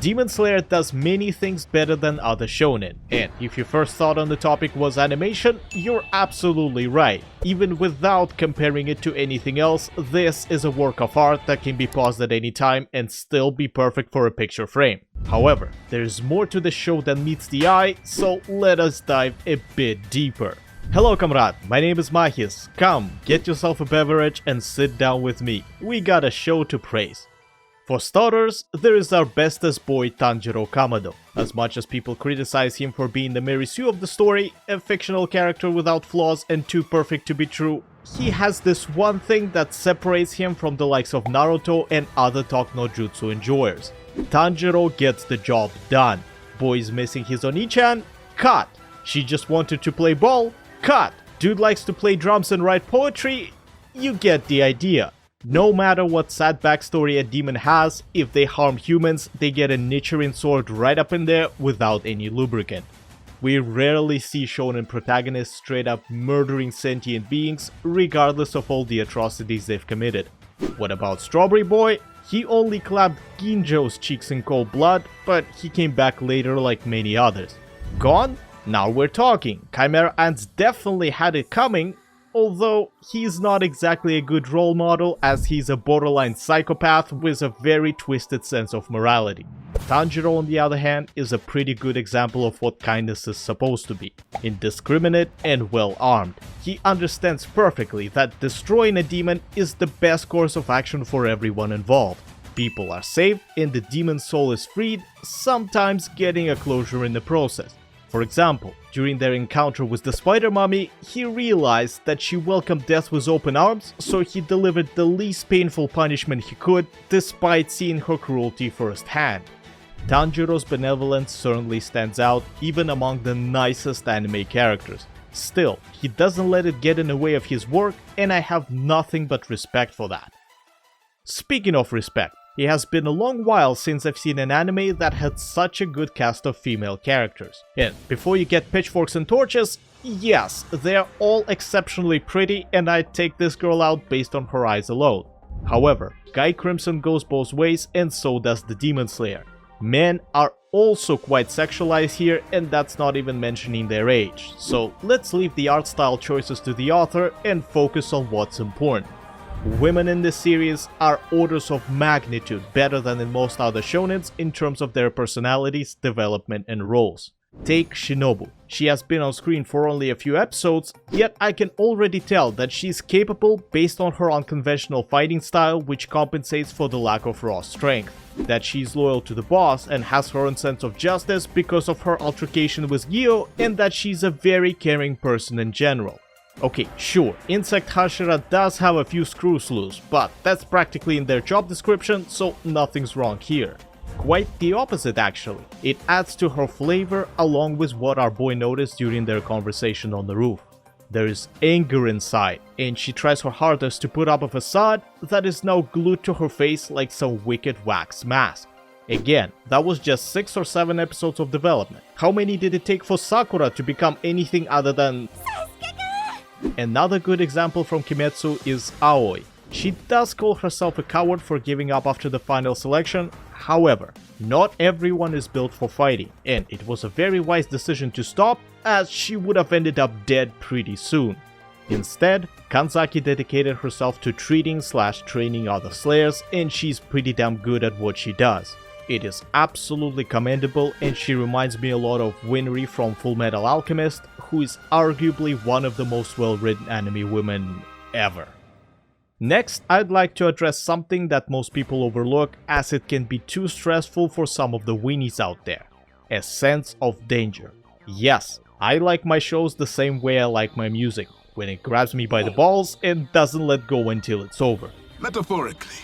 Demon Slayer does many things better than other shonen, and if your first thought on the topic was animation, you're absolutely right. Even without comparing it to anything else, this is a work of art that can be paused at any time and still be perfect for a picture frame. However, there's more to the show than meets the eye, so let us dive a bit deeper. Hello comrade, my name is Mahis. Come, get yourself a beverage and sit down with me. We got a show to praise. For starters, there is our bestest boy Tanjiro Kamado. As much as people criticize him for being the Mary Sue of the story, a fictional character without flaws and too perfect to be true, he has this one thing that separates him from the likes of Naruto and other talk no jutsu enjoyers. Tanjiro gets the job done. Boy's missing his Oni-chan? Cut! She just wanted to play ball? Cut! Dude likes to play drums and write poetry? You get the idea. No matter what sad backstory a demon has, if they harm humans, they get a Nichiren sword right up in there without any lubricant. We rarely see shonen protagonists straight up murdering sentient beings, regardless of all the atrocities they've committed. What about Strawberry Boy? He only clapped Ginjo's cheeks in cold blood, but he came back later like many others. Gone? Now we're talking. Chimera Ants definitely had it coming, although he's not exactly a good role model as he's a borderline psychopath with a very twisted sense of morality. Tanjiro, on the other hand, is a pretty good example of what kindness is supposed to be. Indiscriminate and well armed. He understands perfectly that destroying a demon is the best course of action for everyone involved. People are saved and the demon's soul is freed, sometimes getting a closure in the process. For example, during their encounter with the spider mummy, he realized that she welcomed death with open arms, so he delivered the least painful punishment he could, despite seeing her cruelty firsthand. Tanjiro's benevolence certainly stands out, even among the nicest anime characters. Still, he doesn't let it get in the way of his work, and I have nothing but respect for that. Speaking of respect, it has been a long while since I've seen an anime that had such a good cast of female characters. And before you get pitchforks and torches, yes, they're all exceptionally pretty and I'd take this girl out based on her eyes alone. However, Guy Crimson goes both ways and so does the Demon Slayer. Men are also quite sexualized here and that's not even mentioning their age. So let's leave the art style choices to the author and focus on what's important. Women in this series are orders of magnitude better than in most other shonens in terms of their personalities, development and roles. Take Shinobu. She has been on screen for only a few episodes, yet I can already tell that she's capable based on her unconventional fighting style which compensates for the lack of raw strength. That she's loyal to the boss and has her own sense of justice because of her altercation with Gyo, and that she's a very caring person in general. Okay, sure, Insect Hashira does have a few screws loose, but that's practically in their job description, so nothing's wrong here. Quite the opposite actually. It adds to her flavor along with what our boy noticed during their conversation on the roof. There is anger inside, and she tries her hardest to put up a facade that is now glued to her face like some wicked wax mask. Again, that was just 6 or 7 episodes of development. How many did it take for Sakura to become anything other than... Another good example from Kimetsu is Aoi. She does call herself a coward for giving up after the final selection, however, not everyone is built for fighting, and it was a very wise decision to stop, as she would have ended up dead pretty soon. Instead, Kanzaki dedicated herself to treating/training other slayers, and she's pretty damn good at what she does. It is absolutely commendable, and she reminds me a lot of Winry from Fullmetal Alchemist, who is arguably one of the most well-written anime women ever. Next, I'd like to address something that most people overlook as it can be too stressful for some of the weenies out there. A sense of danger. Yes, I like my shows the same way I like my music, when it grabs me by the balls and doesn't let go until it's over. Metaphorically.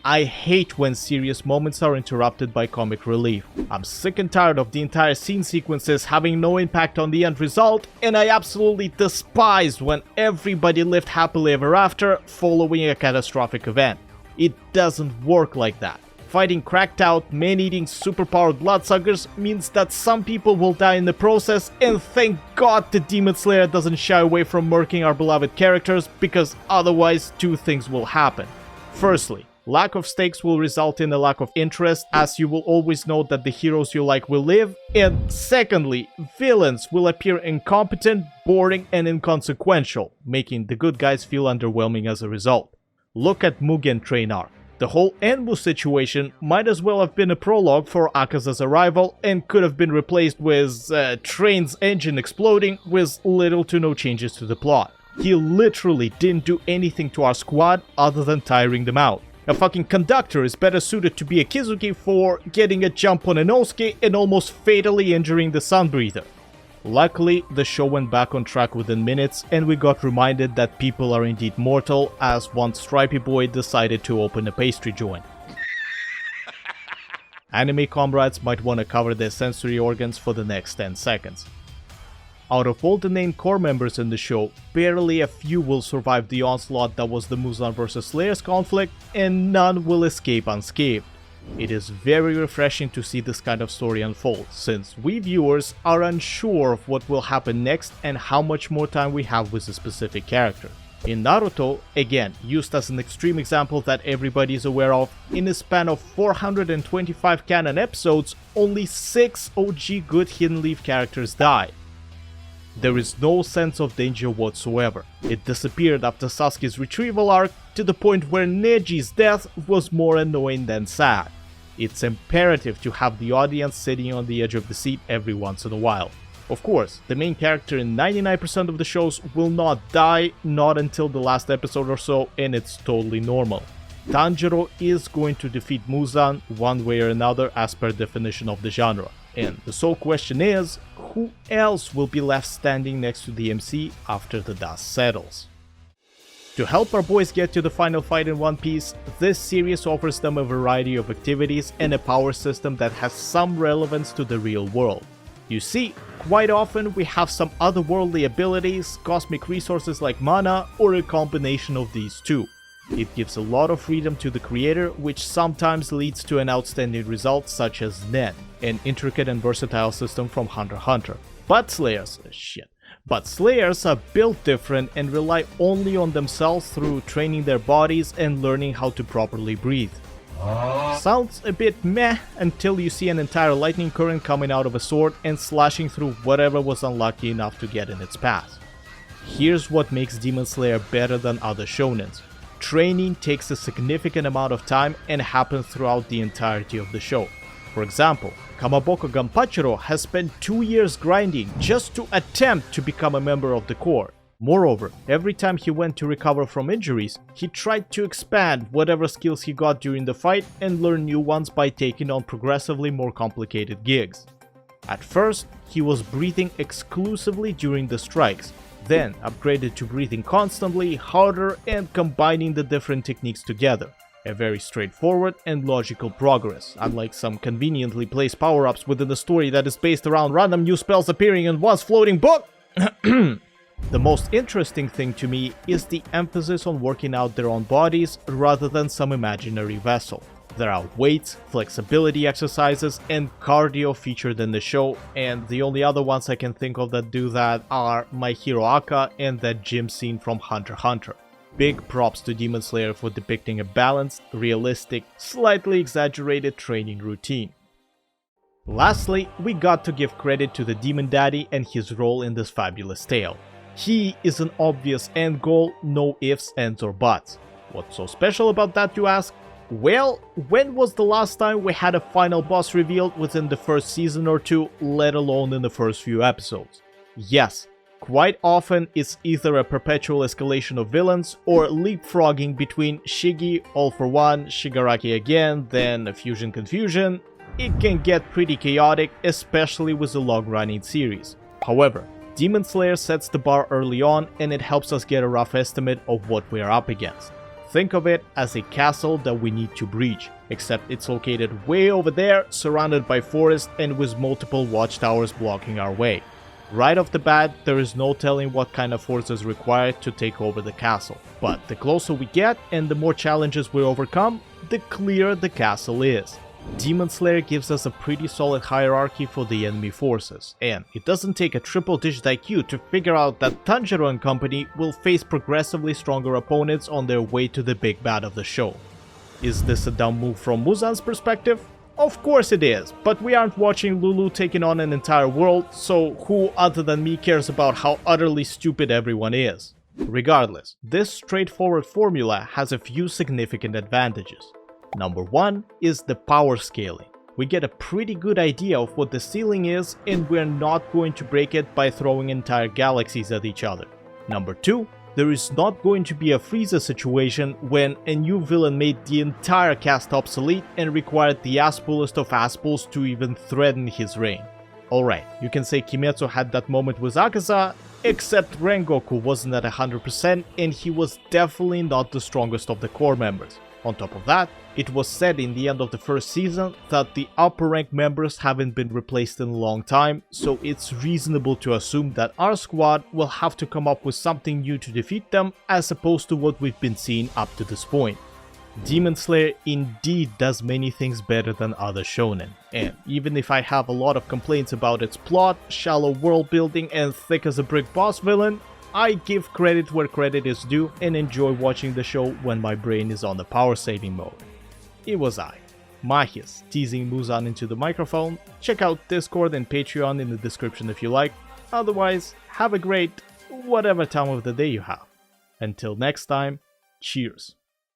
I hate when serious moments are interrupted by comic relief. I'm sick and tired of the entire scene sequences having no impact on the end result, and I absolutely despise when everybody lived happily ever after following a catastrophic event. It doesn't work like that. Fighting cracked out, man-eating, superpowered bloodsuckers means that some people will die in the process, and thank God the Demon Slayer doesn't shy away from murking our beloved characters, because otherwise two things will happen. Firstly, Lack of stakes will result in a lack of interest, as you will always know that the heroes you like will live. And secondly, villains will appear incompetent, boring, and inconsequential, making the good guys feel underwhelming as a result. Look at Mugen Train arc. The whole Enmu situation might as well have been a prologue for Akaza's arrival and could have been replaced with Train's engine exploding with little to no changes to the plot. He literally didn't do anything to our squad other than tiring them out. A fucking conductor is better suited to be a Kizuki for getting a jump on Inosuke and almost fatally injuring the Sunbreather. Luckily, the show went back on track within minutes, and we got reminded that people are indeed mortal, as one stripy boy decided to open a pastry joint. Anime comrades might want to cover their sensory organs for the next 10 seconds. Out of all the named core members in the show, barely a few will survive the onslaught that was the Muzan vs Slayers conflict, and none will escape unscathed. It is very refreshing to see this kind of story unfold, since we viewers are unsure of what will happen next and how much more time we have with a specific character. In Naruto, again, used as an extreme example that everybody is aware of, in a span of 425 canon episodes, only 6 OG good Hidden Leaf characters died. There is no sense of danger whatsoever. It disappeared after Sasuke's retrieval arc, to the point where Neji's death was more annoying than sad. It's imperative to have the audience sitting on the edge of the seat every once in a while. Of course, the main character in 99% of the shows will not die, not until the last episode or so, and it's totally normal. Tanjiro is going to defeat Muzan one way or another as per definition of the genre. And the sole question is, who else will be left standing next to the MC after the dust settles? To help our boys get to the final fight in One Piece, this series offers them a variety of activities and a power system that has some relevance to the real world. You see, quite often we have some otherworldly abilities, cosmic resources like mana, or a combination of these two. It gives a lot of freedom to the creator, which sometimes leads to an outstanding result such as Nen, an intricate and versatile system from Hunter x Hunter. But Slayers are built different and rely only on themselves through training their bodies and learning how to properly breathe. Sounds a bit meh until you see an entire lightning current coming out of a sword and slashing through whatever was unlucky enough to get in its path. Here's what makes Demon Slayer better than other shonens. Training takes a significant amount of time and happens throughout the entirety of the show. For example, Kamaboko Ganpachiro has spent 2 years grinding just to attempt to become a member of the Corps. Moreover, every time he went to recover from injuries, he tried to expand whatever skills he got during the fight and learn new ones by taking on progressively more complicated gigs. At first, he was breathing exclusively during the strikes, then upgraded to breathing constantly, harder, and combining the different techniques together. A very straightforward and logical progress, unlike some conveniently placed power-ups within a story that is based around random new spells appearing in one's floating book. The most interesting thing to me is the emphasis on working out their own bodies rather than some imaginary vessel. There are weights, flexibility exercises, and cardio featured in the show, and the only other ones I can think of that do that are My Hero Aka and that gym scene from Hunter x Hunter. Big props to Demon Slayer for depicting a balanced, realistic, slightly exaggerated training routine. Lastly, we got to give credit to the Demon Daddy and his role in this fabulous tale. He is an obvious end goal, no ifs, ands or buts. What's so special about that, you ask? Well, when was the last time we had a final boss revealed within the first season or two, let alone in the first few episodes? Yes, quite often it's either a perpetual escalation of villains or leapfrogging between Shigi, All for One, Shigaraki again, then a fusion confusion. It can get pretty chaotic, especially with a long-running series. However, Demon Slayer sets the bar early on and it helps us get a rough estimate of what we are up against. Think of it as a castle that we need to breach, except it's located way over there, surrounded by forest and with multiple watchtowers blocking our way. Right off the bat, there is no telling what kind of force is required to take over the castle, but the closer we get and the more challenges we overcome, the clearer the castle is. Demon Slayer gives us a pretty solid hierarchy for the enemy forces, and it doesn't take a triple-digit IQ to figure out that Tanjiro and company will face progressively stronger opponents on their way to the big bad of the show. Is this a dumb move from Muzan's perspective? Of course it is, but we aren't watching Lulu taking on an entire world, so who other than me cares about how utterly stupid everyone is? Regardless, this straightforward formula has a few significant advantages. Number 1 is the power scaling. We get a pretty good idea of what the ceiling is, and we're not going to break it by throwing entire galaxies at each other. Number 2, there is not going to be a Frieza situation when a new villain made the entire cast obsolete and required the asspullest of asspulls to even threaten his reign. Alright, you can say Kimetsu had that moment with Akaza, except Rengoku wasn't at 100% and he was definitely not the strongest of the core members. On top of that, it was said in the end of the first season that the upper rank members haven't been replaced in a long time, so it's reasonable to assume that our squad will have to come up with something new to defeat them as opposed to what we've been seeing up to this point. Demon Slayer indeed does many things better than other shonen, and even if I have a lot of complaints about its plot, shallow world building and thick as a brick boss villain, I give credit where credit is due and enjoy watching the show when my brain is on the power saving mode. It was I, Mahias, teasing Muzan into the microphone. Check out Discord and Patreon in the description if you like. Otherwise, have a great whatever time of the day you have. Until next time, cheers.